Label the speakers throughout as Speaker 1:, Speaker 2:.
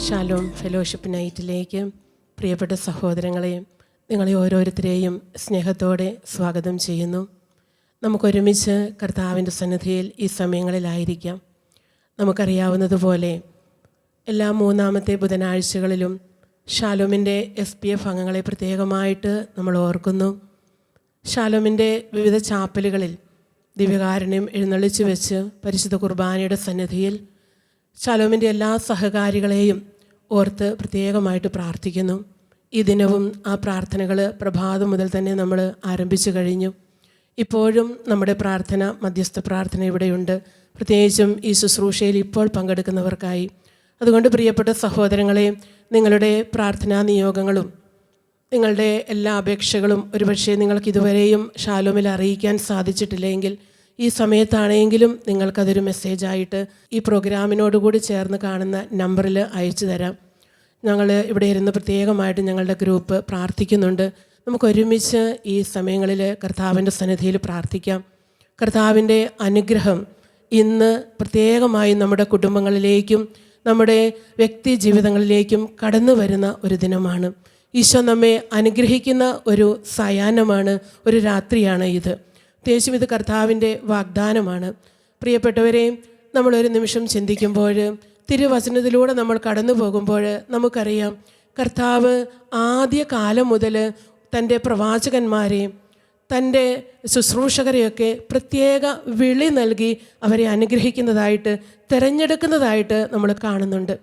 Speaker 1: Shalom fellowship നൈറ്റിലേക്ക് പ്രിയപ്പെട്ട സഹോദരങ്ങളെ, നിങ്ങളെ ഓരോരുത്തരെയും സ്നേഹത്തോടെ സ്വാഗതം ചെയ്യുന്നു. നമുക്കൊരുമിച്ച് കർത്താവിൻ്റെ സന്നിധിയിൽ ഈ സമയങ്ങളിലായിരിക്കാം. നമുക്കറിയാവുന്നതുപോലെ എല്ലാ മൂന്നാമത്തെ ബുധനാഴ്ചകളിലും ഷാലോമിൻ്റെ SPF അംഗങ്ങളെ പ്രത്യേകമായിട്ട് നമ്മൾ ഓർക്കുന്നു. ഷാലോമിൻ്റെ വിവിധ ചാപ്പലുകളിൽ ദിവ്യകാരുണ്യം എഴുന്നള്ളിച്ചു വെച്ച് പരിശുദ്ധ കുർബാനയുടെ സന്നിധിയിൽ ഷാലോമിൻ്റെ എല്ലാ സഹകാരികളെയും ഓർത്ത് പ്രത്യേകമായിട്ട് പ്രാർത്ഥിക്കുന്നു. ഈ ദിനവും ആ പ്രാർത്ഥനകൾ പ്രഭാതം മുതൽ തന്നെ നമ്മൾ ആരംഭിച്ചു കഴിഞ്ഞു. ഇപ്പോഴും നമ്മുടെ പ്രാർത്ഥന, മധ്യസ്ഥ പ്രാർത്ഥന ഇവിടെയുണ്ട്, പ്രത്യേകിച്ചും ഈ ശുശ്രൂഷയിൽ ഇപ്പോൾ പങ്കെടുക്കുന്നവർക്കായി. അതുകൊണ്ട് പ്രിയപ്പെട്ട സഹോദരങ്ങളെ, നിങ്ങളുടെ പ്രാർത്ഥനാ നിയോഗങ്ങളും നിങ്ങളുടെ എല്ലാ അപേക്ഷകളും ഒരുപക്ഷെ നിങ്ങൾക്ക് ഇതുവരെയും ഷാലോമിൽ അറിയിക്കാൻ സാധിച്ചിട്ടില്ലെങ്കിൽ ഈ സമയത്താണെങ്കിലും നിങ്ങൾക്കതൊരു മെസ്സേജായിട്ട് ഈ പ്രോഗ്രാമിനോടുകൂടി ചേർന്ന് കാണുന്ന നമ്പറിൽ അയച്ചു തരാം. ഞങ്ങൾ ഇവിടെ ഇരുന്ന് പ്രത്യേകമായിട്ട് ഞങ്ങളുടെ ഗ്രൂപ്പ് പ്രാർത്ഥിക്കുന്നുണ്ട്. നമുക്കൊരുമിച്ച് ഈ സമയങ്ങളിൽ കർത്താവിൻ്റെ സന്നിധിയിൽ പ്രാർത്ഥിക്കാം. കർത്താവിൻ്റെ അനുഗ്രഹം ഇന്ന് പ്രത്യേകമായി നമ്മുടെ കുടുംബങ്ങളിലേക്കും നമ്മുടെ വ്യക്തി ജീവിതങ്ങളിലേക്കും കടന്നു വരുന്ന ഒരു ദിനമാണ്. ഈശോ നമ്മെ അനുഗ്രഹിക്കുന്ന ഒരു സായാഹ്നമാണ്, ഒരു രാത്രിയാണ് ഇത്. പ്രത്യേകിച്ചും ഇത് കർത്താവിൻ്റെ വാഗ്ദാനമാണ്. പ്രിയപ്പെട്ടവരെ, നമ്മളൊരു നിമിഷം ചിന്തിക്കുമ്പോൾ, തിരുവചനത്തിലൂടെ നമ്മൾ കടന്നു പോകുമ്പോൾ നമുക്കറിയാം, കർത്താവ് ആദ്യ കാലം മുതൽ തൻ്റെ പ്രവാചകന്മാരെ, തൻ്റെ ശുശ്രൂഷകരെയൊക്കെ പ്രത്യേക വിളി നൽകി അവരെ അനുഗ്രഹിക്കുന്നതായിട്ട്, തിരഞ്ഞെടുക്കുന്നതായിട്ട് നമ്മൾ കാണുന്നുണ്ട്.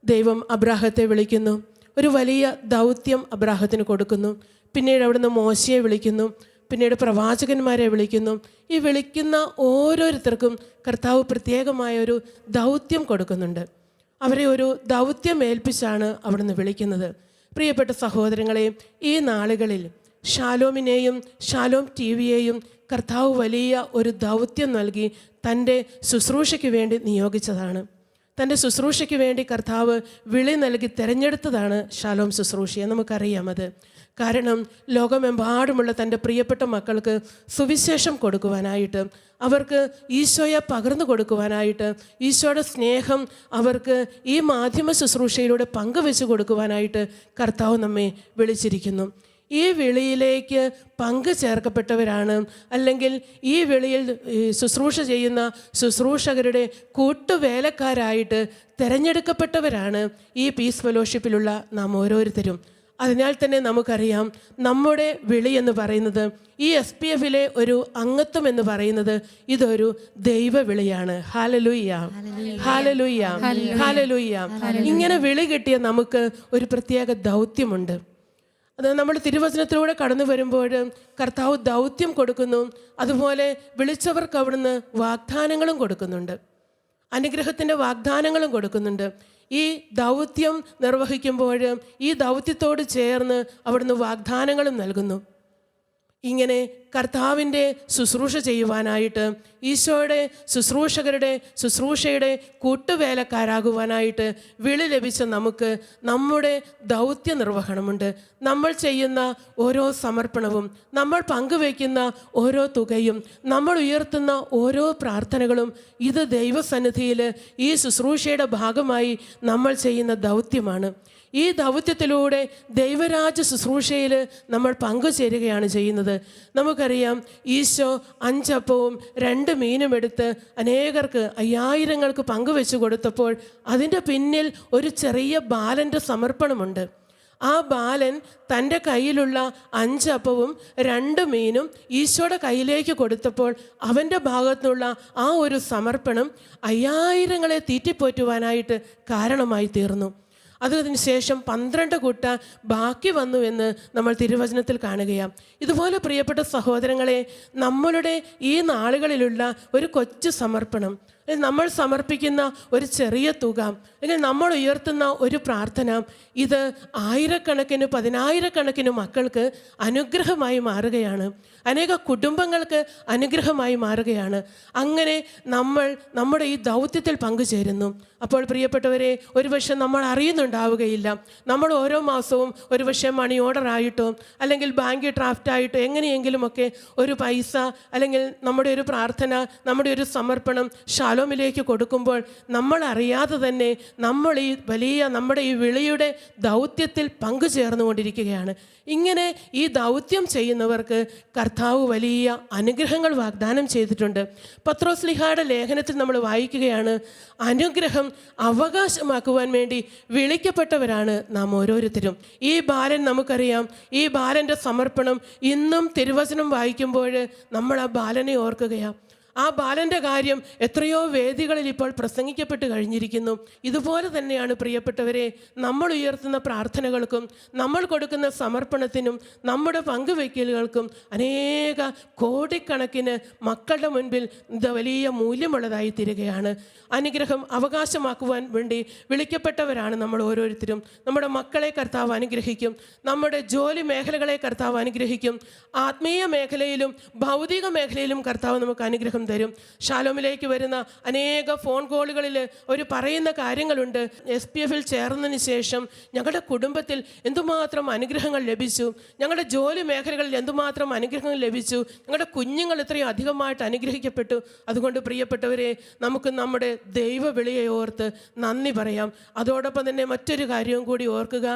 Speaker 1: ദൈവം അബ്രാഹത്തെ വിളിക്കുന്നു, ഒരു വലിയ ദൗത്യം അബ്രാഹത്തിന് കൊടുക്കുന്നു. പിന്നീട് അവിടുന്ന് മോശയെ വിളിക്കുന്നു, പിന്നീട് പ്രവാചകന്മാരെ വിളിക്കുന്നു. ഈ വിളിക്കുന്ന ഓരോരുത്തർക്കും കർത്താവ് പ്രത്യേകമായ ഒരു ദൗത്യം കൊടുക്കുന്നുണ്ട്. അവരെ ഒരു ദൗത്യം ഏൽപ്പിച്ചാണ് അവിടുന്ന് വിളിക്കുന്നത്. പ്രിയപ്പെട്ട സഹോദരങ്ങളെ, ഈ നാളുകളിൽ ഷാലോമിനെയും ഷാലോം TVയെയും കർത്താവ് വലിയ ഒരു ദൗത്യം നൽകി തൻ്റെ ശുശ്രൂഷയ്ക്ക് വേണ്ടി നിയോഗിച്ചതാണ്. തൻ്റെ ശുശ്രൂഷയ്ക്ക് വേണ്ടി കർത്താവ് വിളി നൽകി തിരഞ്ഞെടുത്തതാണ് ഷാലോം ശുശ്രൂഷയെ. നമുക്കറിയാം അത്. കാരണം ലോകമെമ്പാടുമുള്ള തൻ്റെ പ്രിയപ്പെട്ട മക്കൾക്ക് സുവിശേഷം കൊടുക്കുവാനായിട്ട്, അവർക്ക് ഈശോയെ പകർന്നു കൊടുക്കുവാനായിട്ട്, ഈശോയുടെ സ്നേഹം അവർക്ക് ഈ മാധ്യമ ശുശ്രൂഷയിലൂടെ പങ്കുവെച്ച് കൊടുക്കുവാനായിട്ട് കർത്താവ് നമ്മെ വിളിച്ചിരിക്കുന്നു. ഈ വിളിയിലേക്ക് പങ്കു ചേർക്കപ്പെട്ടവരാണ്, അല്ലെങ്കിൽ ഈ വിളിയിൽ ശുശ്രൂഷ ചെയ്യുന്ന ശുശ്രൂഷകരുടെ കൂട്ടുവേലക്കാരായിട്ട് തിരഞ്ഞെടുക്കപ്പെട്ടവരാണ് ഈ പീസ് ഫെലോഷിപ്പിലുള്ള നാം ഓരോരുത്തരും. അതിനാൽ തന്നെ നമുക്കറിയാം, നമ്മുടെ വിളി എന്ന് പറയുന്നത്, ഈ SPFിലെ ഒരു അംഗത്വം എന്ന് പറയുന്നത് ഇതൊരു ദൈവ വിളിയാണ്. ഹല്ലേലൂയ, ഹല്ലേലൂയ, ഹല്ലേലൂയ. ഇങ്ങനെ വിളി കിട്ടിയ നമുക്ക് ഒരു പ്രത്യേക ദൗത്യമുണ്ട്. അത് നമ്മൾ തിരുവചനത്തിലൂടെ കടന്നു വരുമ്പോൾ കർത്താവ് ദൗത്യം കൊടുക്കുന്നു. അതുപോലെ വിളിച്ചവർക്ക് അവിടുന്ന് വാഗ്ദാനങ്ങളും കൊടുക്കുന്നുണ്ട്, അനുഗ്രഹത്തിൻ്റെ വാഗ്ദാനങ്ങളും കൊടുക്കുന്നുണ്ട്. ഈ ദൗത്യം നിർവഹിക്കുമ്പോൾ ഈ ദൗത്യത്തോട് ചേർന്ന് അവിടുന്ന് വാഗ്ദാനങ്ങളും നൽകുന്നു. ഇങ്ങനെ കർത്താവിൻ്റെ ശുശ്രൂഷ ചെയ്യുവാനായിട്ട്, ഈശോയുടെ ശുശ്രൂഷകരുടെ ശുശ്രൂഷയുടെ കൂട്ടുവേലക്കാരാകുവാനായിട്ട് വിളി ലഭിച്ച നമുക്ക് നമ്മുടെ ദൗത്യ നിർവഹണമുണ്ട്. നമ്മൾ ചെയ്യുന്ന ഓരോ സമർപ്പണവും, നമ്മൾ പങ്കുവയ്ക്കുന്ന ഓരോ തുകയും, നമ്മൾ ഉയർത്തുന്ന ഓരോ പ്രാർത്ഥനകളും ഇത് ദൈവസന്നിധിയിൽ ഈ ശുശ്രൂഷയുടെ ഭാഗമായി നമ്മൾ ചെയ്യുന്ന ദൗത്യമാണ്. ഈ ദൗത്യത്തിലൂടെ ദൈവരാജ്യ ശുശ്രൂഷയിൽ നമ്മൾ പങ്കുചേരുകയാണ് ചെയ്യുന്നത്. നമുക്കറിയാം, ഈശോ 5 അപ്പവും 2 മീനും എടുത്ത് അനേകർക്ക്, 5000ങ്ങൾക്ക് പങ്കുവെച്ചു കൊടുത്തപ്പോൾ അതിൻ്റെ പിന്നിൽ ഒരു ചെറിയ ബാലൻ്റെ സമർപ്പണമുണ്ട്. ആ ബാലൻ തൻ്റെ കയ്യിലുള്ള 5 അപ്പവും 2 മീനും ഈശോയുടെ കയ്യിലേക്ക് കൊടുത്തപ്പോൾ അവൻ്റെ ഭാഗത്തുനിന്നുള്ള ആ ഒരു സമർപ്പണം 5000ങ്ങളെ തീറ്റിപ്പോറ്റുവാനായിട്ട് കാരണമായി തീർന്നു. അതിന് ശേഷം 12 കൂട്ട ബാക്കി വന്നു എന്ന് നമ്മൾ തിരുവചനത്തിൽ കാണുകയാണ്. ഇതുപോലെ പ്രിയപ്പെട്ട സഹോദരങ്ങളെ, നമ്മളുടെ ഈ നാളുകളിലുള്ള ഒരു കൊച്ചു സമർപ്പണം, നമ്മൾ സമർപ്പിക്കുന്ന ഒരു ചെറിയ തുക, അല്ലെങ്കിൽ നമ്മൾ ഉയർത്തുന്ന ഒരു പ്രാർത്ഥന, ഇത് ആയിരക്കണക്കിന് 10000കണക്കിന് മക്കൾക്ക് അനുഗ്രഹമായി മാറുകയാണ്. അനേക കുടുംബങ്ങൾക്ക് അനുഗ്രഹമായി മാറുകയാണ്. അങ്ങനെ നമ്മൾ നമ്മുടെ ഈ ദൗത്യത്തിൽ പങ്കുചേരുന്നു. അപ്പോൾ പ്രിയപ്പെട്ടവരെ, ഒരുപക്ഷെ നമ്മൾ അറിയുന്നുണ്ടാവുകയില്ല, നമ്മൾ ഓരോ മാസവും ഒരുപക്ഷെ മണി ഓർഡറായിട്ടോ അല്ലെങ്കിൽ ബാങ്ക് ഡ്രാഫ്റ്റായിട്ടോ എങ്ങനെയെങ്കിലുമൊക്കെ ഒരു പൈസ, അല്ലെങ്കിൽ നമ്മുടെ ഒരു പ്രാർത്ഥന, നമ്മുടെ ഒരു സമർപ്പണം ഷാലോം ഷാലോമിലേക്ക് കൊടുക്കുമ്പോൾ നമ്മൾ അറിയാതെ തന്നെ നമ്മൾ ഈ വലിയ നമ്മുടെ ഈ വിളിയുടെ ദൗത്യത്തിൽ പങ്കുചേർന്നുകൊണ്ടിരിക്കുകയാണ്. ഇങ്ങനെ ഈ ദൗത്യം ചെയ്യുന്നവർക്ക് കർത്താവ് വലിയ അനുഗ്രഹങ്ങൾ വാഗ്ദാനം ചെയ്തിട്ടുണ്ട്. പത്രോസ്ലിഹായുടെ ലേഖനത്തിൽ നമ്മൾ വായിക്കുകയാണ്, അനുഗ്രഹം അവകാശമാക്കുവാൻ വേണ്ടി വിളിക്കപ്പെട്ടവരാണ് നാം ഓരോരുത്തരും. ഈ ബാലൻ നമുക്കറിയാം, ഈ ബാലൻ്റെ സമർപ്പണം ഇന്നും തിരുവചനം വായിക്കുമ്പോൾ നമ്മൾ ആ ബാലനെ ഓർക്കുകയാണ്. ആ ബാലൻ്റെ കാര്യം എത്രയോ വേദികളിൽ ഇപ്പോൾ പ്രസംഗിക്കപ്പെട്ട് കഴിഞ്ഞിരിക്കുന്നു. ഇതുപോലെ തന്നെയാണ് പ്രിയപ്പെട്ടവരെ, നമ്മൾ ഉയർത്തുന്ന പ്രാർത്ഥനകൾക്കും നമ്മൾ കൊടുക്കുന്ന സമർപ്പണത്തിനും നമ്മുടെ പങ്കുവയ്ക്കലുകൾക്കും അനേക കോടിക്കണക്കിന് മക്കളുടെ മുൻപിൽ ഇത് വലിയ മൂല്യമുള്ളതായി തീരുകയാണ്. അനുഗ്രഹം അവകാശമാക്കുവാൻ വേണ്ടി വിളിക്കപ്പെട്ടവരാണ് നമ്മൾ ഓരോരുത്തരും. നമ്മുടെ മക്കളെ കർത്താവ് അനുഗ്രഹിക്കും, നമ്മുടെ ജോലി മേഖലകളെ കർത്താവ് അനുഗ്രഹിക്കും, ആത്മീയ മേഖലയിലും ഭൗതിക മേഖലയിലും കർത്താവ് നമുക്ക് അനുഗ്രഹം തരും. ഷാലോമിലേക്ക് വരുന്ന അനേക ഫോൺ കോളുകളിൽ അവർ പറയുന്ന കാര്യങ്ങളുണ്ട്. SPF-ൽ ചേർന്നതിന് ശേഷം ഞങ്ങളുടെ കുടുംബത്തിൽ എന്തുമാത്രം അനുഗ്രഹങ്ങൾ ലഭിച്ചു, ഞങ്ങളുടെ ജോലി മേഖലകളിൽ എന്തുമാത്രം അനുഗ്രഹങ്ങൾ ലഭിച്ചു, ഞങ്ങളുടെ കുഞ്ഞുങ്ങൾ ഇത്രയും അധികമായിട്ട് അനുഗ്രഹിക്കപ്പെട്ടു. അതുകൊണ്ട് പ്രിയപ്പെട്ടവരെ, നമുക്ക് നമ്മുടെ ദൈവവിളിയെ ഓർത്ത് നന്ദി പറയാം. അതോടൊപ്പം തന്നെ മറ്റൊരു കാര്യവും കൂടി ഓർക്കുക,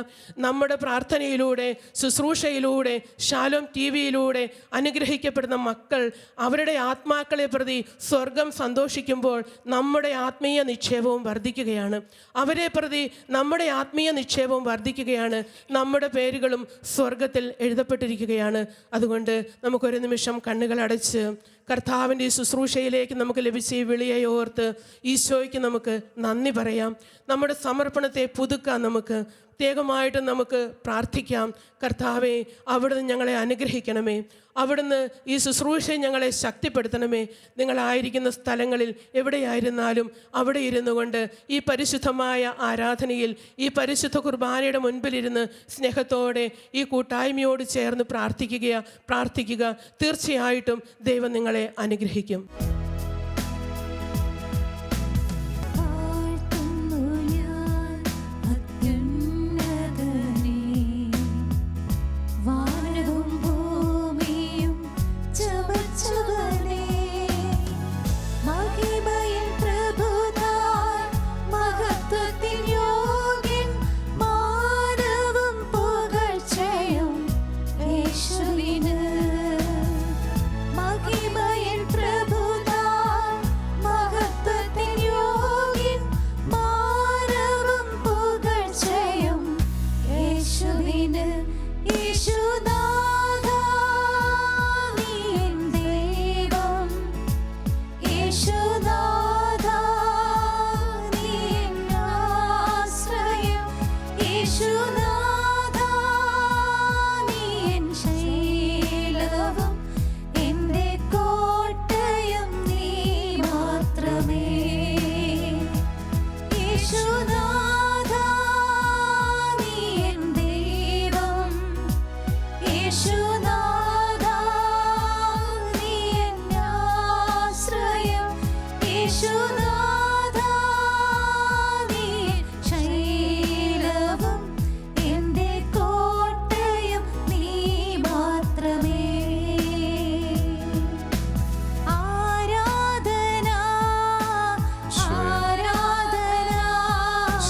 Speaker 1: നമ്മുടെ പ്രാർത്ഥനയിലൂടെ ശുശ്രൂഷയിലൂടെ ഷാലോം TV-യിലൂടെ അനുഗ്രഹിക്കപ്പെടുന്ന മക്കൾ അവരുടെ ആത്മാക്കളെ പ്രതി സ്വർഗം സന്തോഷിക്കുമ്പോൾ നമ്മുടെ ആത്മീയ നിക്ഷേപവും വർദ്ധിക്കുകയാണ്. അവരെ പ്രതി നമ്മുടെ ആത്മീയ നിക്ഷേപവും വർദ്ധിക്കുകയാണ്. നമ്മുടെ പേരുകളും സ്വർഗത്തിൽ എഴുതപ്പെട്ടിരിക്കുകയാണ്. അതുകൊണ്ട് നമുക്കൊരു നിമിഷം കണ്ണുകൾ അടച്ച് കർത്താവിൻ്റെ ഈ ശുശ്രൂഷയിലേക്ക് നമുക്ക് ലഭിച്ച ഈ വിളിയെ ഓർത്ത് ഈശോയ്ക്ക് നമുക്ക് നന്ദി പറയാം. നമ്മുടെ സമർപ്പണത്തെ പുതുക്കാം. നമുക്ക് പ്രത്യേകമായിട്ട് നമുക്ക് പ്രാർത്ഥിക്കാം. കർത്താവേ, അവിടുന്ന് ഞങ്ങളെ അനുഗ്രഹിക്കണമേ, അവിടുന്ന് ഈ ശുശ്രൂഷയെ ഞങ്ങളെ ശക്തിപ്പെടുത്തണമേ. നിങ്ങളായിരിക്കുന്ന സ്ഥലങ്ങളിൽ എവിടെയായിരുന്നാലും അവിടെ ഇരുന്നു കൊണ്ട് ഈ പരിശുദ്ധമായ ആരാധനയിൽ, ഈ പരിശുദ്ധ കുർബാനയുടെ മുൻപിലിരുന്ന് സ്നേഹത്തോടെ ഈ കൂട്ടായ്മയോട് ചേർന്ന് പ്രാർത്ഥിക്കുക. തീർച്ചയായിട്ടും ദൈവം നിങ്ങളെ അനുഗ്രഹിക്കും.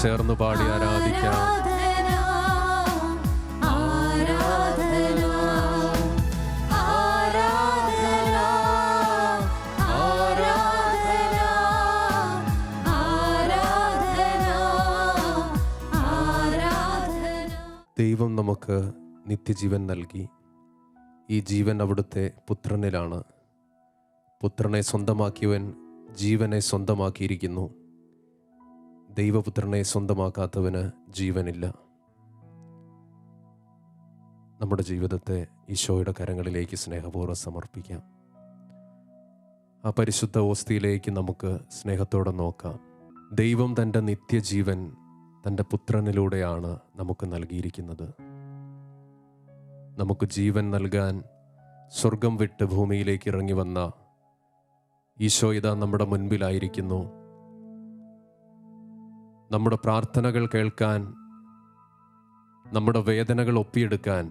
Speaker 2: ചേർന്ന് പാടി ആരാധിക്കാം. ദൈവം നമുക്ക് നിത്യജീവൻ നൽകി. ഈ ജീവൻ അവിടുത്തെ പുത്രനിലാണ്. പുത്രനെ സ്വന്തമാക്കിയവൻ ജീവനെ സ്വന്തമാക്കിയിരിക്കുന്നു. ദൈവപുത്രനെ സ്വന്തമാക്കാത്തവന് ജീവനില്ല. നമ്മുടെ ജീവിതത്തെ ഈശോയുടെ കരങ്ങളിലേക്ക് സ്നേഹപൂർവ്വം സമർപ്പിക്കാം. ആ പരിശുദ്ധ ഓസ്തിയിലേക്ക് നമുക്ക് സ്നേഹത്തോടെ നോക്കാം. ദൈവം തൻ്റെ നിത്യജീവൻ തൻ്റെ പുത്രനിലൂടെയാണ് നമുക്ക് നൽകിയിരിക്കുന്നത്. നമുക്ക് ജീവൻ നൽകാൻ സ്വർഗം വിട്ട് ഭൂമിയിലേക്ക് ഇറങ്ങി വന്ന ഈശോ ഇതാ നമ്മുടെ മുൻപിലായിരിക്കുന്നു. നമ്മുടെ പ്രാർത്ഥനകൾ കേൾക്കാൻ, നമ്മുടെ വേദനകൾ ഒപ്പിയെടുക്കാൻ,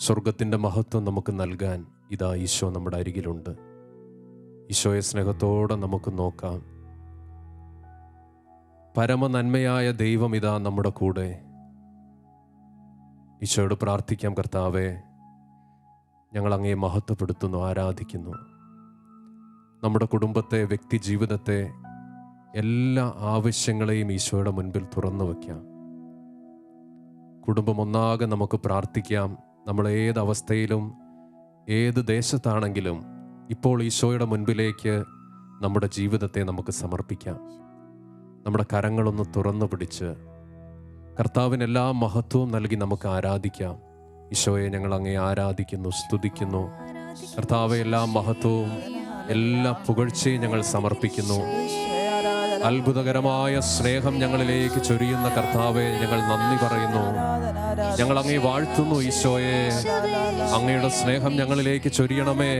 Speaker 2: സ്വർഗത്തിൻ്റെ മഹത്വം നമുക്ക് നൽകാൻ ഇതാ ഈശോ നമ്മുടെ അരികിലുണ്ട്. ഈശോയെ സ്നേഹത്തോടെ നമുക്ക് നോക്കാം. പരമനന്മയായ ദൈവം ഇതാ നമ്മുടെ കൂടെ. ഈശോയോട് പ്രാർത്ഥിക്കാം, കർത്താവേ, ഞങ്ങൾ അങ്ങയെ മഹത്വപ്പെടുത്തുന്നു, ആരാധിക്കുന്നു. നമ്മുടെ കുടുംബത്തെ, വ്യക്തി ജീവിതത്തെ, എല്ലാ ആവശ്യങ്ങളെയും ഈശോയുടെ മുൻപിൽ തുറന്നു വയ്ക്കാം. കുടുംബം ഒന്നാകെ നമുക്ക് പ്രാർത്ഥിക്കാം. നമ്മൾ ഏതവസ്ഥയിലും ഏത് ദേശത്താണെങ്കിലും ഇപ്പോൾ ഈശോയുടെ മുൻപിലേക്ക് നമ്മുടെ ജീവിതത്തെ നമുക്ക് സമർപ്പിക്കാം. നമ്മുടെ കരങ്ങളൊന്ന് തുറന്നു പിടിച്ച് കർത്താവിന് എല്ലാ മഹത്വവും നൽകി നമുക്ക് ആരാധിക്കാം. ഈശോയെ, ഞങ്ങൾ അങ്ങയെ ആരാധിക്കുന്നു, സ്തുതിക്കുന്നു. കർത്താവെ, എല്ലാ മഹത്വവും എല്ലാ പുകഴ്ചയും ഞങ്ങൾ സമർപ്പിക്കുന്നു. അത്ഭുതകരമായ സ്നേഹം ഞങ്ങളിലേക്ക് ചൊരിയുന്ന കർത്താവെ, ഞങ്ങൾ നന്ദി പറയുന്നു. ഞങ്ങൾ അങ്ങയെ വാഴ്ത്തുന്നു. ഈശോയെ, അങ്ങയുടെ സ്നേഹം ഞങ്ങളിലേക്ക് ചൊരിയണമേ.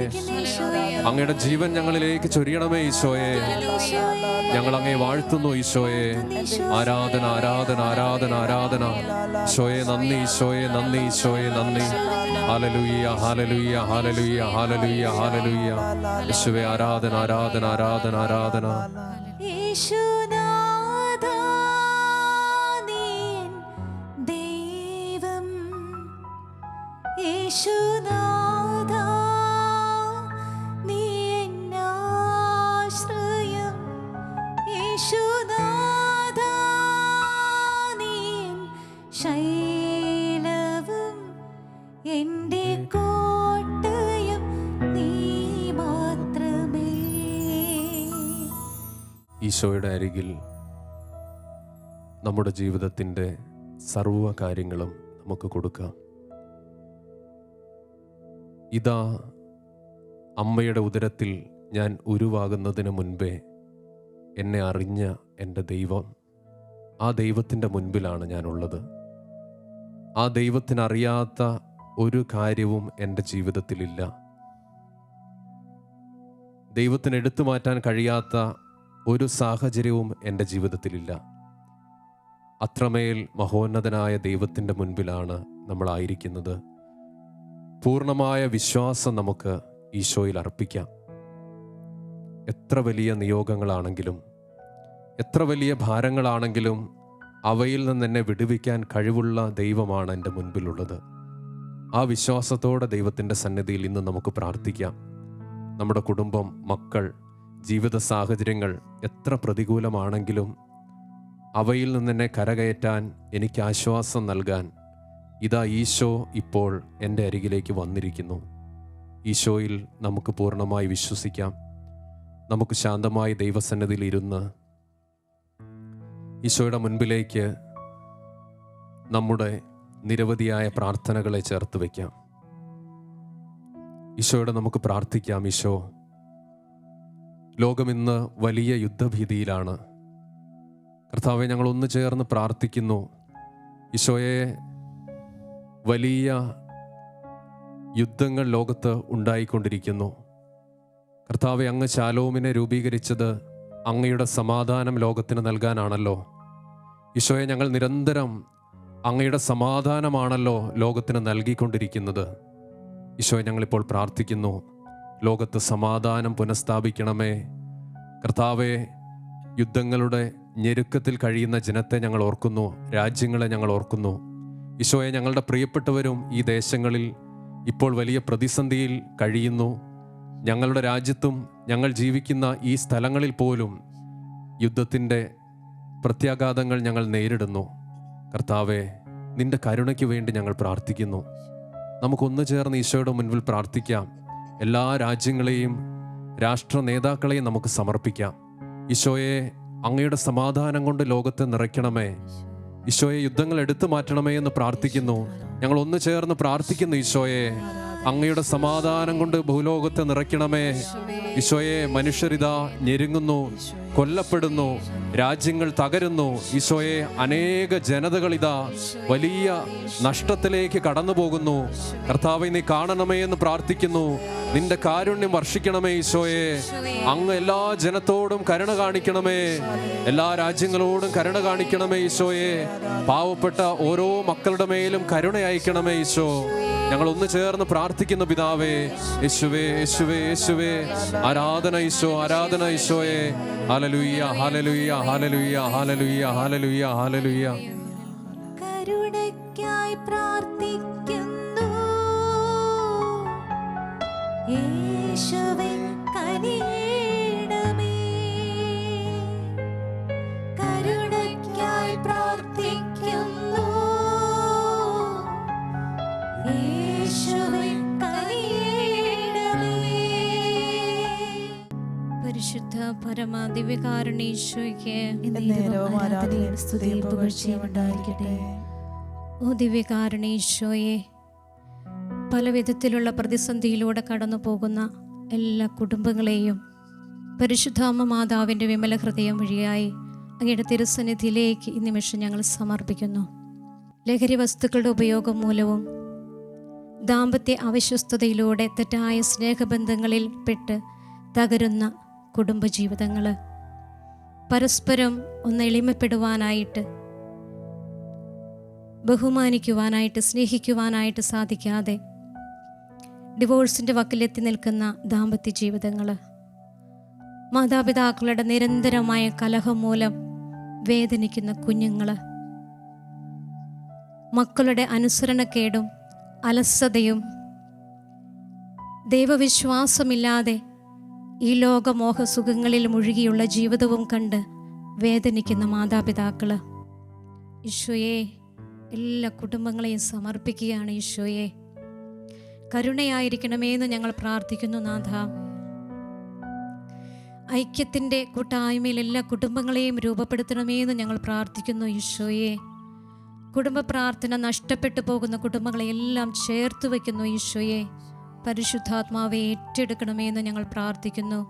Speaker 2: അങ്ങയുടെ ജീവൻ ഞങ്ങളിലേക്ക് ചൊരിയണമേ. ഈശോയെ, ഞങ്ങൾ അങ്ങയെ വാഴ്ത്തുന്നു. ഈശോയെ, ആരാധന, ആരാധന, ആരാധന, ആരാധന. ഈശോയെ നന്ദി, ഈശോയെ നന്ദി, ഈശോയെ നന്ദി. ഹല്ലേലൂയ, ഹല്ലേലൂയ, ഹല്ലേലൂയ, ഹല്ലേലൂയ, ഹല്ലേലൂയ. യേശുവേ, ആരാധന, ആരാധന, ആരാധന, ആരാധന.
Speaker 3: യേശുനാഥാ, നീ ദൈവം. യേശുനാഥാ, നീ എന്നാശ്രയം. യേശുനാഥാ, നീ ശൈലവും എൻ്റെ കോട്ടയം നീ മാത്രമേ.
Speaker 2: ഈശോയുടെ അരികിൽ നമ്മുടെ ജീവിതത്തിൻ്റെ സർവ്വ കാര്യങ്ങളും നമുക്ക് കൊടുക്കാം. ഇതാ, അമ്മയുടെ ഉദരത്തിൽ ഞാൻ ഉരുവാകുന്നതിന് മുൻപേ എന്നെ അറിഞ്ഞ എൻ്റെ ദൈവം. ആ ദൈവത്തിൻ്റെ മുൻപിലാണ് ഞാനുള്ളത്. ആ ദൈവത്തിനറിയാത്ത ഒരു കാര്യവും എൻ്റെ ജീവിതത്തിലില്ല. ദൈവത്തിന് എടുത്തു മാറ്റാൻ കഴിയാത്ത ഒരു സാഹചര്യവും എൻ്റെ ജീവിതത്തിലില്ല. അത്രമേൽ മഹോന്നതനായ ദൈവത്തിൻ്റെ മുൻപിലാണ് നമ്മളായിരിക്കുന്നത്. പൂർണ്ണമായ വിശ്വാസം നമുക്ക് ഈശോയിൽ അർപ്പിക്കാം. എത്ര വലിയ നിയോഗങ്ങളാണെങ്കിലും, എത്ര വലിയ ഭാരങ്ങളാണെങ്കിലും അവയിൽ നിന്ന് എന്നെ വിടുവിക്കാൻ കഴിവുള്ള ദൈവമാണ് എൻ്റെ മുൻപിലുള്ളത്. ആ വിശ്വാസത്തോടെ ദൈവത്തിൻ്റെ സന്നിധിയിൽ ഇന്ന് നമുക്ക് പ്രാർത്ഥിക്കാം. നമ്മുടെ കുടുംബം, മക്കൾ, ജീവിത സാഹചര്യങ്ങൾ എത്ര പ്രതികൂലമാണെങ്കിലും അവയിൽ നിന്നെന്നെ കരകയറ്റാൻ, എനിക്ക് ആശ്വാസം നൽകാൻ ഇതാ ഈശോ ഇപ്പോൾ എൻ്റെ അരികിലേക്ക് വന്നിരിക്കുന്നു. ഈശോയിൽ നമുക്ക് പൂർണ്ണമായി വിശ്വസിക്കാം. നമുക്ക് ശാന്തമായി ദൈവസന്നിധിയിൽ ഇരുന്ന് ഈശോയുടെ മുൻപിലേക്ക് നമ്മുടെ നിരവധിയായ പ്രാർത്ഥനകളെ ചേർത്ത് വയ്ക്കാം. ഈശോയോട് നമുക്ക് പ്രാർത്ഥിക്കാം. ഈശോ, ലോകം ഇന്ന് വലിയ യുദ്ധഭീതിയിലാണ്. കർത്താവെ, ഞങ്ങൾ ഒന്ന് ചേർന്ന് പ്രാർത്ഥിക്കുന്നു. ഈശോയെ, വലിയ യുദ്ധങ്ങൾ ലോകത്ത് ഉണ്ടായിക്കൊണ്ടിരിക്കുന്നു. കർത്താവെ, അങ്ങ് ശാലോമിനെ രൂപീകരിച്ചത് അങ്ങയുടെ സമാധാനം ലോകത്തിന് നൽകാനാണല്ലോ. ഈശോയെ, ഞങ്ങൾ നിരന്തരം അങ്ങയുടെ സമാധാനമാണല്ലോ ലോകത്തിന് നൽകിക്കൊണ്ടിരിക്കുന്നത്. ഈശോയെ, ഞങ്ങളിപ്പോൾ പ്രാർത്ഥിക്കുന്നു, ലോകത്ത് സമാധാനം പുനഃസ്ഥാപിക്കണമേ. കർത്താവെ, യുദ്ധങ്ങളുടെ ഞെരുക്കത്തിൽ കഴിയുന്ന ജനത്തെ ഞങ്ങൾ ഓർക്കുന്നു, രാജ്യങ്ങളെ ഞങ്ങൾ ഓർക്കുന്നു. ഈശോയെ, ഞങ്ങളുടെ പ്രിയപ്പെട്ടവരും ഈ ദേശങ്ങളിൽ ഇപ്പോൾ വലിയ പ്രതിസന്ധിയിൽ കഴിയുന്നു. ഞങ്ങളുടെ രാജ്യത്തും ഞങ്ങൾ ജീവിക്കുന്ന ഈ സ്ഥലങ്ങളിൽ പോലും യുദ്ധത്തിൻ്റെ പ്രത്യാഘാതങ്ങൾ ഞങ്ങൾ നേരിടുന്നു. കർത്താവെ, നിൻ്റെ കരുണയ്ക്ക് വേണ്ടി ഞങ്ങൾ പ്രാർത്ഥിക്കുന്നു. നമുക്കൊന്നു ചേർന്ന് ഈശോയുടെ മുൻപിൽ പ്രാർത്ഥിക്കാം. എല്ലാ രാജ്യങ്ങളെയും രാഷ്ട്ര നേതാക്കളെയും നമുക്ക് സമർപ്പിക്കാം. ഈശോയെ, അങ്ങയുടെ സമാധാനം കൊണ്ട് ലോകത്തെ നിറയ്ക്കണമേ. ഈശോയെ, യുദ്ധങ്ങൾ എടുത്തു മാറ്റണമേ എന്ന് പ്രാർത്ഥിക്കുന്നു. ഞങ്ങൾ ഒന്ന് ചേർന്ന് പ്രാർത്ഥിക്കുന്നു. ഈശോയെ, അങ്ങയുടെ സമാധാനം കൊണ്ട് ഭൂലോകത്തെ നിറയ്ക്കണമേ. ഈശോയെ, മനുഷ്യരിതാ ഞെരുങ്ങുന്നു, കൊല്ലപ്പെടുന്നു, രാജ്യങ്ങൾ തകരുന്നു. ഈശോയെ, അനേക ജനതകൾ ഇതാ വലിയ നഷ്ടത്തിലേക്ക് കടന്നു പോകുന്നു. കർത്താവെ, നീ കാണണമേ എന്ന് പ്രാർത്ഥിക്കുന്നു. നിന്റെ കാരുണ്യം വർഷിക്കണമേ. ഈശോയെ, അങ്ങ് എല്ലാ ജനത്തോടും കരുണ കാണിക്കണമേ. എല്ലാ രാജ്യങ്ങളോടും കരുണ കാണിക്കണമേ. ഈശോയെ, പാവപ്പെട്ട ഓരോ മക്കളുടെ മേലും കരുണ അയക്കണമേ. ഈശോ, ഞങ്ങൾ ഒന്ന് ചേർന്ന് പ്രാർത്ഥിക്കുന്നു പിതാവേ. യേശുവേ, യേശുവേ, യേശുവേ. ആരാധന ഈശോ, ആരാധന ഈശോയെ. ഹല്ലേലൂയ, ഹല്ലേലൂയ, ഹല്ലേലൂയ, ഹല്ലേലൂയ, ഹല്ലേലൂയ, ഹല്ലേലൂയ.
Speaker 3: കരുണയ്ക്കായി പ്രാർത്ഥിക്കുന്നു യേശുവേ, കനിയണമേ. കരുണയ്ക്കായി പ്രാർത്ഥിക്കുന്നു യേശുവേ, കനിയണമേ.
Speaker 4: പരിശുദ്ധ പരമ ദിവ്യകാരുണ്യേശോയ്ക്ക്
Speaker 3: എന്നേരവും ആരാധനയും സ്തുതിയും പുകഴ്ചയും ഉണ്ടായിരിക്കട്ടെ.
Speaker 4: ഓ ദിവ്യകാരുണ്യേശോയെ, പല വിധത്തിലുള്ള പ്രതിസന്ധിയിലൂടെ കടന്നു പോകുന്ന എല്ലാ കുടുംബങ്ങളെയും പരിശുദ്ധ അമ്മ മാതാവിൻ്റെ വിമല ഹൃദയം വഴിയായി അങ്ങയുടെ തിരുസന്നിധിയിലേക്ക് ഈ നിമിഷം ഞങ്ങൾ സമർപ്പിക്കുന്നു. ലഹരി വസ്തുക്കളുടെ ഉപയോഗം മൂലവും ദാമ്പത്യ അവിശ്വസ്തതയിലൂടെ തെറ്റായ സ്നേഹബന്ധങ്ങളിൽ പെട്ട് തകരുന്ന കുടുംബജീവിതങ്ങൾ പരസ്പരം ഒന്ന് എളിമപ്പെടുവാനായിട്ട്, ബഹുമാനിക്കുവാനായിട്ട്, സ്നേഹിക്കുവാനായിട്ട് സാധിക്കാതെ ഡിവോഴ്സിൻ്റെ വക്കിലെത്തി നിൽക്കുന്ന ദാമ്പത്യ ജീവിതങ്ങൾ, മാതാപിതാക്കളുടെ നിരന്തരമായ കലഹം മൂലം വേദനിക്കുന്ന കുഞ്ഞുങ്ങൾ, മക്കളുടെ അനുസരണക്കേടും അലസതയും ദൈവവിശ്വാസമില്ലാതെ ഈ ലോകമോഹസുഖങ്ങളിൽ മുഴുകിയുള്ള ജീവിതവും കണ്ട് വേദനിക്കുന്ന മാതാപിതാക്കൾ, ഈശോയെ എല്ലാ കുടുംബങ്ങളെയും സമർപ്പിക്കുകയാണ്. ഈശോയെ കരുണയായിരിക്കണമേ എന്ന് ഞങ്ങൾ പ്രാർത്ഥിക്കുന്നു. നാഥ, ഐക്യത്തിൻ്റെ കൂട്ടായ്മയിൽ എല്ലാ കുടുംബങ്ങളെയും രൂപപ്പെടുത്തണമേ എന്ന് ഞങ്ങൾ പ്രാർത്ഥിക്കുന്നു. ഈശോയെ കുടുംബ പ്രാർത്ഥന നഷ്ടപ്പെട്ടു പോകുന്ന കുടുംബങ്ങളെ എല്ലാം ചേർത്ത് വയ്ക്കുന്നു. ഈശോയെ പരിശുദ്ധാത്മാവെ ഏറ്റെടുക്കണമേ എന്ന് ഞങ്ങൾ പ്രാർത്ഥിക്കുന്നു.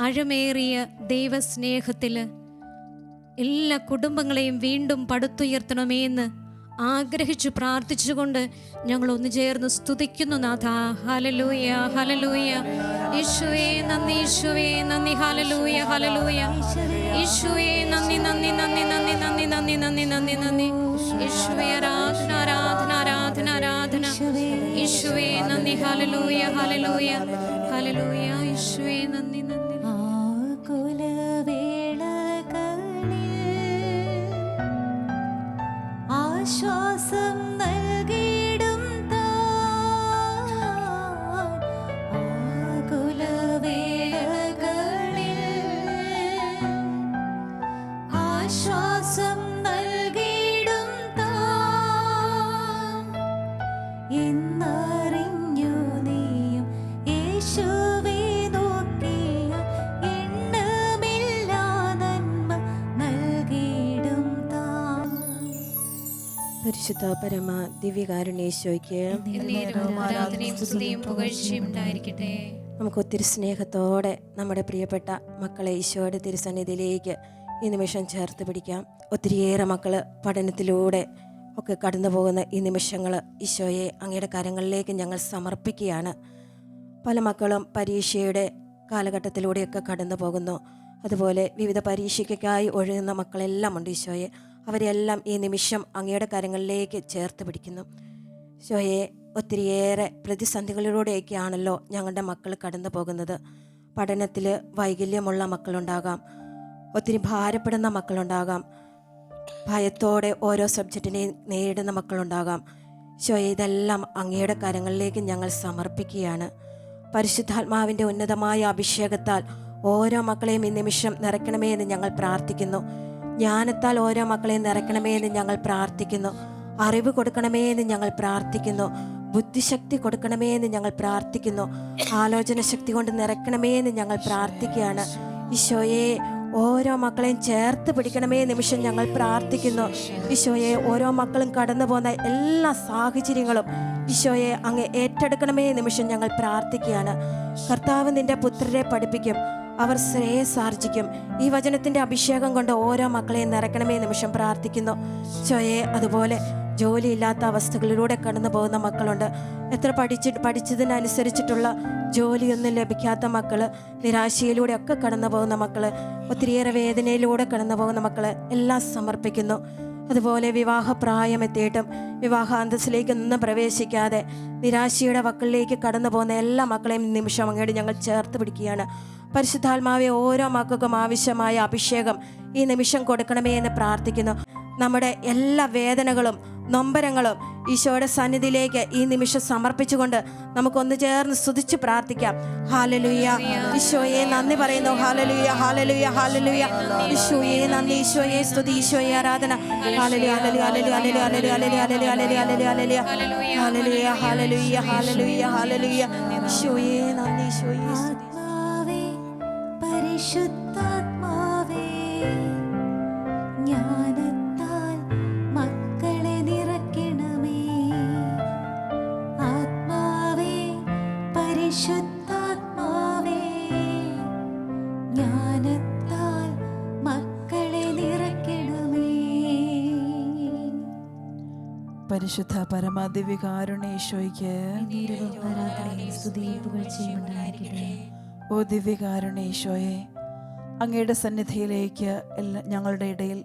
Speaker 4: ആഴമേറിയ ദൈവസ്നേഹത്തിൽ എല്ലാ കുടുംബങ്ങളെയും വീണ്ടും പടുത്തുയർത്തണമേ എന്ന് ആഗ്രഹിച്ചു പ്രാർത്ഥിച്ചുകൊണ്ട് ഞങ്ങൾ ഒന്ന് ചേർന്ന് സ്തുതിക്കുന്നു. നാഥ, ഹല്ലേലൂയ, ഹല്ലേലൂയ. യേശുവേ നന്ദി, യേശുവേ നന്ദി. Hallelujah, hallelujah. യേശുവേ നന്ദി, നന്ദി, നന്ദി, നന്ദി, നന്ദി, നന്ദി, നന്ദി, നന്ദി, നന്ദി. യേശുവേ ആരാധന, ആരാധന, ആരാധന, ആരാധന. യേശുവേ നന്ദി. ഹല്ലേലൂയ, ഹല്ലേലൂയ, ഹല്ലേലൂയ. യേശുവേ നന്ദി, നന്ദി.
Speaker 3: ആശ്വാസം നൽകിടും ആകുലവേളകളിൽ, ആശ്വാസം നൽകിടും എന്നറിഞ്ഞു നീയും യേശുവേ നോക്കിയ എണ്ണമില്ലാ നന്മ നൽകിടും
Speaker 5: പരിശുദ്ധ പരമ ദിവ്യകാരുണ്യേശോയ്ക്ക്
Speaker 4: എന്നേരവും ആരാധനയും സ്തുതിയും പുകഴ്ചയും ഉണ്ടായിരിക്കട്ടെ.
Speaker 5: നമുക്ക് ഒത്തിരി സ്നേഹത്തോടെ നമ്മുടെ പ്രിയപ്പെട്ട മക്കളെ ഈശോയുടെ തിരുസന്നിധിയിലേക്ക് ഈ നിമിഷം ചേർത്ത് പിടിക്കാം. ഒത്തിരിയേറെ മക്കൾ പഠനത്തിലൂടെ ഒക്കെ കടന്നു പോകുന്ന ഈ നിമിഷങ്ങൾ ഈശോയെ അങ്ങയുടെ കരങ്ങളിലേക്ക് ഞങ്ങൾ സമർപ്പിക്കുകയാണ്. പല മക്കളും പരീക്ഷയുടെ കാലഘട്ടത്തിലൂടെയൊക്കെ കടന്നു പോകുന്നു. അതുപോലെ വിവിധ പരീക്ഷയ്ക്കായി ഒഴുകുന്ന മക്കളെല്ലാം ഉണ്ട്. ഈശോയെ അവരെല്ലാം ഈ നിമിഷം അങ്ങയുടെ കരങ്ങളിലേക്ക് ചേർത്ത് പിടിക്കുന്നു. ഈശോയെ ഒത്തിരിയേറെ പ്രതിസന്ധികളിലൂടെയൊക്കെയാണല്ലോ ഞങ്ങളുടെ മക്കൾ കടന്നു പോകുന്നത്. പഠനത്തിൽ വൈകല്യമുള്ള മക്കളുണ്ടാകാം, ഒത്തിരി ഭാരപ്പെടുന്ന മക്കളുണ്ടാകാം, ഭയത്തോടെ ഓരോ സബ്ജക്റ്റിനെയും നേരിടുന്ന മക്കളുണ്ടാകാം. ഈശോയെ ഇതെല്ലാം അങ്ങയുടെ കരങ്ങളിലേക്ക് ഞങ്ങൾ സമർപ്പിക്കുകയാണ്. പരിശുദ്ധാത്മാവിൻ്റെ ഉന്നതമായ അഭിഷേകത്താൽ ഓരോ മക്കളെയും ഈ നിമിഷം നിറയ്ക്കണമേ എന്ന് ഞങ്ങൾ പ്രാർത്ഥിക്കുന്നു. ജ്ഞാനത്താൽ ഓരോ മക്കളെയും നിറയ്ക്കണമേ എന്ന് ഞങ്ങൾ പ്രാർത്ഥിക്കുന്നു. അറിവ് കൊടുക്കണമേ എന്ന് ഞങ്ങൾ പ്രാർത്ഥിക്കുന്നു. ബുദ്ധിശക്തി കൊടുക്കണമേ എന്ന് ഞങ്ങൾ പ്രാർത്ഥിക്കുന്നു. ആലോചന ശക്തി കൊണ്ട് നിറയ്ക്കണമേ എന്ന് ഞങ്ങൾ പ്രാർത്ഥിക്കുകയാണ്. ഈശോയെ ഓരോ മക്കളെയും ചേർത്ത് പിടിക്കണമേ നിമിഷം ഞങ്ങൾ പ്രാർത്ഥിക്കുന്നു. ഈശോയെ ഓരോ മക്കളും കടന്നു പോകുന്ന എല്ലാ സാഹചര്യങ്ങളും ഈശോയെ അങ്ങ് ഏറ്റെടുക്കണമേ നിമിഷം ഞങ്ങൾ പ്രാർത്ഥിക്കുകയാണ്. കർത്താവ് നിന്റെ പുത്രരെ പഠിപ്പിക്കും, അവർ ശ്രേയസാർജിക്കും. ഈ വചനത്തിൻ്റെ അഭിഷേകം കൊണ്ട് ഓരോ മക്കളെയും നിറയ്ക്കണമേ നിമിഷം പ്രാർത്ഥിക്കുന്നു. ഈശോയെ അതുപോലെ ജോലിയില്ലാത്ത അവസ്ഥകളിലൂടെ കടന്നു പോകുന്ന മക്കളുണ്ട്. എത്ര പഠിച്ചതിനനുസരിച്ചിട്ടുള്ള ജോലിയൊന്നും ലഭിക്കാത്ത മക്കൾ, നിരാശയിലൂടെ ഒക്കെ കടന്നു പോകുന്ന മക്കൾ, ഒത്തിരിയേറെ വേദനയിലൂടെ കടന്നു പോകുന്ന മക്കൾ എല്ലാം സമർപ്പിക്കുന്നു. അതുപോലെ വിവാഹപ്രായം എത്തിയിട്ടും വിവാഹാന്തസ്സിലേക്ക് ഒന്നും പ്രവേശിക്കാതെ നിരാശയുടെ വക്കളിലേക്ക് കടന്നു പോകുന്ന എല്ലാ മക്കളെയും നിമിഷം അങ്ങോട്ട് ഞങ്ങൾ ചേർത്ത് പിടിക്കുകയാണ്. പരിശുദ്ധാത്മാവെ, ഓരോ മക്കൾക്കും ആവശ്യമായ അഭിഷേകം ഈ നിമിഷം കൊടുക്കണമേ എന്ന് പ്രാർത്ഥിക്കുന്നു. നമ്മുടെ എല്ലാ വേദനകളും നൊമ്പരങ്ങളും ഈശോയുടെ സന്നിധിയിലേക്ക് ഈ നിമിഷം സമർപ്പിച്ചുകൊണ്ട് നമുക്കൊന്ന് ചേർന്ന് സ്തുതിച്ച് പ്രാർത്ഥിക്കാം. ഹല്ലേലൂയ. ഈശോയെ നന്ദി പറയുന്നു. ഹല്ലേലൂയ, ഹല്ലേലൂയ, ഹല്ലേലൂയ. ഈശോയെ നന്ദി, ഈശോയെ സ്തുതി, ഈശോയെ ആരാധന. ഹല്ലേലൂയ, ഹല്ലേലൂയ, ഹല്ലേലൂയ, ഹല്ലേലൂയ, ഹല്ലേലൂയ, ഹല്ലേലൂയ, ഹല്ലേലൂയ, ഹല്ലേലൂയ, ഹല്ലേലൂയ, ഹല്ലേലൂയ, ഹല്ലേലൂയ. ഈശോയെ നന്ദി, ഈശോയെ സ്തുതി.
Speaker 3: ആത്മാവേ, പരിശുദ്ധാത്മാവേ, ജ്ഞാനത്താൽ മക്കളെ നിറയ്ക്കണമേ. ആത്മാവേ, പരിശുദ്ധാത്മാവേ, ജ്ഞാനത്താൽ മക്കളെ നിറയ്ക്കണമേ.
Speaker 6: പരിശുദ്ധ പരമദിവ്യകാരുണ്യ ഈശോയ്ക്ക് ഓ ദിവ്യകാരുണ്യ ഈശോയെ, അങ്ങയുടെ സന്നിധിയിലേക്ക് ഞങ്ങളുടെ ഇടയിൽ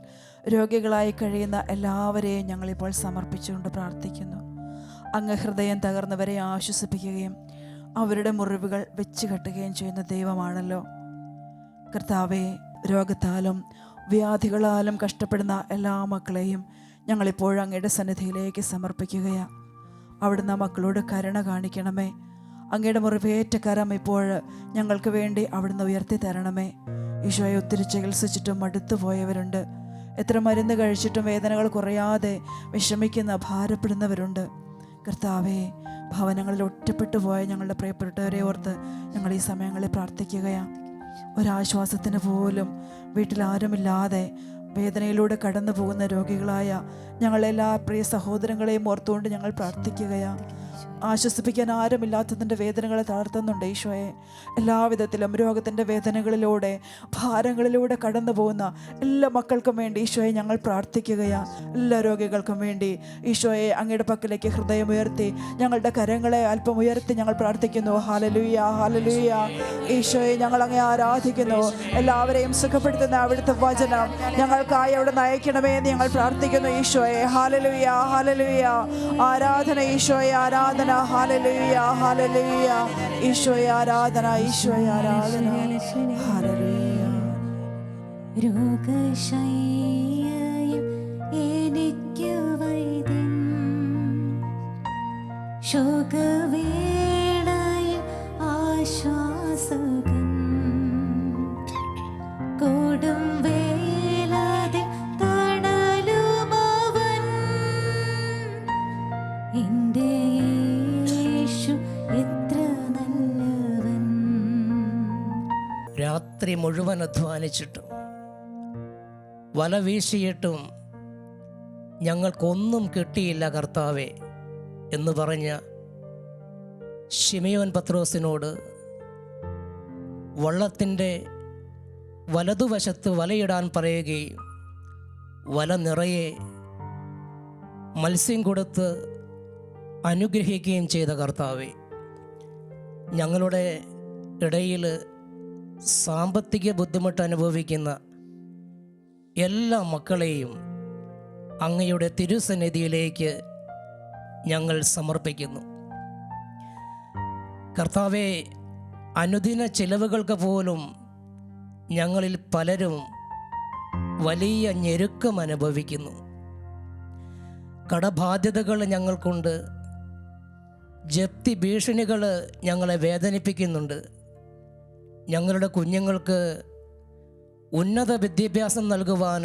Speaker 6: രോഗികളായി കഴിയുന്ന എല്ലാവരെയും ഞങ്ങളിപ്പോൾ സമർപ്പിച്ചുകൊണ്ട് പ്രാർത്ഥിക്കുന്നു. അങ്ങ് ഹൃദയം തകർന്നവരെ ആശ്വസിപ്പിക്കുകയും അവരുടെ മുറിവുകൾ വെച്ച് കെട്ടുകയും ചെയ്യുന്ന ദൈവമാണല്ലോ. കർത്താവെ, രോഗത്താലും വ്യാധികളാലും കഷ്ടപ്പെടുന്ന എല്ലാ മക്കളെയും ഞങ്ങളിപ്പോഴും അങ്ങയുടെ സന്നിധിയിലേക്ക് സമർപ്പിക്കുകയാണ്. അവിടുന്ന് മക്കളോട് കരുണ കാണിക്കണമേ. അങ്ങയുടെ മുറിവേറ്റ കരം ഇപ്പോൾ ഞങ്ങൾക്ക് വേണ്ടി അവിടുന്ന് ഉയർത്തി തരണമേ. ഈശോയെ, ഒത്തിരി ചികിത്സിച്ചിട്ടും മടുത്തു പോയവരുണ്ട്. എത്ര മരുന്ന് കഴിച്ചിട്ടും വേദനകൾ കുറയാതെ വിഷമിക്കുന്ന ഭാരപ്പെടുന്നവരുണ്ട്. കർത്താവെ, ഭവനങ്ങളിൽ ഒറ്റപ്പെട്ടു പോയ ഞങ്ങളുടെ പ്രിയപ്പെട്ടവരെ ഓർത്ത് ഞങ്ങൾ ഈ സമയങ്ങളിൽ പ്രാർത്ഥിക്കുകയാണ്. ഒരാശ്വാസത്തിന് പോലും വീട്ടിലാരുമില്ലാതെ വേദനയിലൂടെ കടന്നു പോകുന്ന രോഗികളായ ഞങ്ങളെല്ലാ പ്രിയ സഹോദരങ്ങളെയും ഓർത്തുകൊണ്ട് ഞങ്ങൾ പ്രാർത്ഥിക്കുകയാണ്. ആശ്വസിപ്പിക്കാൻ ആരുമില്ലാത്തതിൻ്റെ വേദനകളെ താഴ്ത്തുന്നുണ്ട് ഈശോയെ. എല്ലാവിധത്തിലും രോഗത്തിൻ്റെ വേദനകളിലൂടെ ഭാരങ്ങളിലൂടെ കടന്നു പോകുന്ന എല്ലാ മക്കൾക്കും വേണ്ടി ഈശോയെ ഞങ്ങൾ പ്രാർത്ഥിക്കുകയാണ്. എല്ലാ രോഗികൾക്കും വേണ്ടി ഈശോയെ അങ്ങയുടെ പക്കലേക്ക് ഹൃദയം ഉയർത്തി ഞങ്ങളുടെ കരങ്ങളെ അല്പം ഉയർത്തി ഞങ്ങൾ പ്രാർത്ഥിക്കുന്നു. Hallelujah, hallelujah. ഈശോയെ, ഞങ്ങൾ അങ്ങേ ആരാധിക്കുന്നു. എല്ലാവരെയും സുഖപ്പെടുത്തുന്ന അവിടുത്തെ വചനം ഞങ്ങൾക്കായി അവിടെ നയിക്കണമേ എന്ന് ഞങ്ങൾ പ്രാർത്ഥിക്കുന്നു. ഈശോയെ, ഹല്ലേലൂയ, ഹല്ലേലൂയ. ആരാധന ഈശോയെ, ആരാധന. Hallelujah, hallelujah. ഈശോയെ ആരാധന, ഈശോയെ ആരാധന. ഹല്ലേലൂയ.
Speaker 3: രോഗശയ്യയിൽ എനിക്ക് വൈദ്യം, ശോകവേളയിൽ ആശ്വാസകം, കൊടും വേളയിൽ തണലുമവൻ. എൻ്റെ യേശു എത്ര നല്ലവൻ.
Speaker 7: രാത്രി മുഴുവൻ അധ്വാനിച്ചിട്ടും വല വീശിയിട്ടും ഞങ്ങൾക്കൊന്നും കിട്ടിയില്ല കർത്താവേ എന്ന് പറഞ്ഞ ശിമയോൻ പത്രോസിനോട് വള്ളത്തിൻ്റെ വലതുവശത്ത് വലയിടാൻ പറയുകയും വല നിറയെ മത്സ്യം കൊടുത്ത് അനുഗ്രഹിക്കുകയും ചെയ്ത കർത്താവേ, ഞങ്ങളുടെ ഇടയിൽ സാമ്പത്തിക ബുദ്ധിമുട്ട് അനുഭവിക്കുന്ന എല്ലാ മക്കളെയും അങ്ങയുടെ തിരുസന്നിധിയിലേക്ക് ഞങ്ങൾ സമർപ്പിക്കുന്നു. കർത്താവെ, അനുദിന ചിലവുകൾക്ക് പോലും ഞങ്ങളിൽ പലരും വലിയ ഞെരുക്കം അനുഭവിക്കുന്നു. കടബാധ്യതകൾ ഞങ്ങൾക്കുണ്ട്. ജപ്തി ഭീഷണികൾ ഞങ്ങളെ വേദനിപ്പിക്കുന്നുണ്ട്. ഞങ്ങളുടെ കുഞ്ഞുങ്ങൾക്ക് ഉന്നത വിദ്യാഭ്യാസം നൽകുവാൻ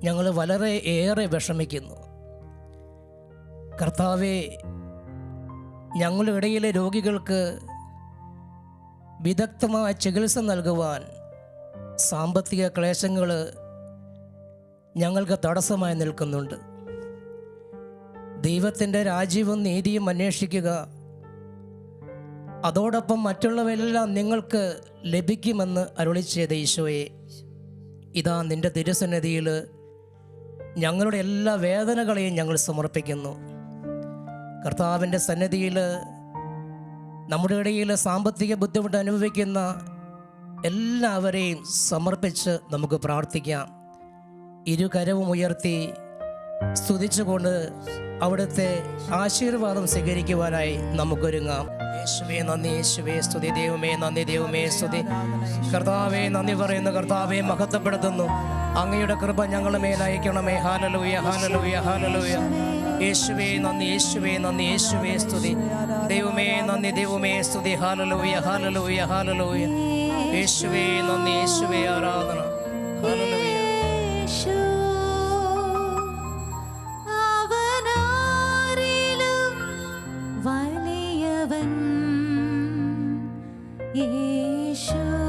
Speaker 7: ഞങ്ങൾ വളരെ ഏറെ വിഷമിക്കുന്നു. കർത്താവെ, ഞങ്ങളുടെ ഇടയിലെ രോഗികൾക്ക് വിദഗ്ധമായ ചികിത്സ നൽകുവാൻ സാമ്പത്തിക ക്ലേശങ്ങൾ ഞങ്ങൾക്ക് തടസ്സമായി നിൽക്കുന്നുണ്ട്. ദൈവത്തിൻ്റെ രാജ്യവും നീതിയും അന്വേഷിക്കുക, അതോടൊപ്പം മറ്റുള്ളവരെല്ലാം നിങ്ങൾക്ക് ലഭിക്കുമെന്ന് അരുളി ചെയ്ത ഈശോയെ, ഇതാ നിൻ്റെ തിരുസന്നിധിയിൽ ഞങ്ങളുടെ എല്ലാ വേദനകളെയും ഞങ്ങൾ സമർപ്പിക്കുന്നു. കർത്താവിൻ്റെ സന്നിധിയിൽ നമ്മുടെ ഇടയിൽ സാമ്പത്തിക ബുദ്ധിമുട്ട് അനുഭവിക്കുന്ന എല്ലാവരെയും സമർപ്പിച്ച് നമുക്ക് പ്രാർത്ഥിക്കാം. ഇരുകരവും ഉയർത്തി സ്തുതിച്ചുകൊണ്ട് അവിടുത്തെ ആശീർവാദം സ്വീകരിക്കുവാനായി നമുക്കൊരുങ്ങാം. യേശുവേ നന്ദി, യേശുവേ സ്തുതി, ദൈവമേ നന്ദി, ദൈവമേ സ്തുതി. കർത്താവേ നന്ദി പറയുന്നു, കർത്താവെ മഹത്വപ്പെടുത്തുന്നു. അങ്ങയുടെ കൃപ ഞങ്ങളുടെ മേൽ അയക്കണമേ. Hallelujah, hallelujah, hallelujah. യേശുവേ നന്ദി, യേശുവേ നന്ദി, യേശുവേ സ്തുതി, ദൈവമേ നന്ദി, ദൈവമേ സ്തുതി. Hallelujah, hallelujah, hallelujah. യേശുവേ നന്ദി, യേശുവേ ആരാധന. ഹാലലൂയ.
Speaker 3: യേശു അവനാരിലും വലിയവൻ. യേശു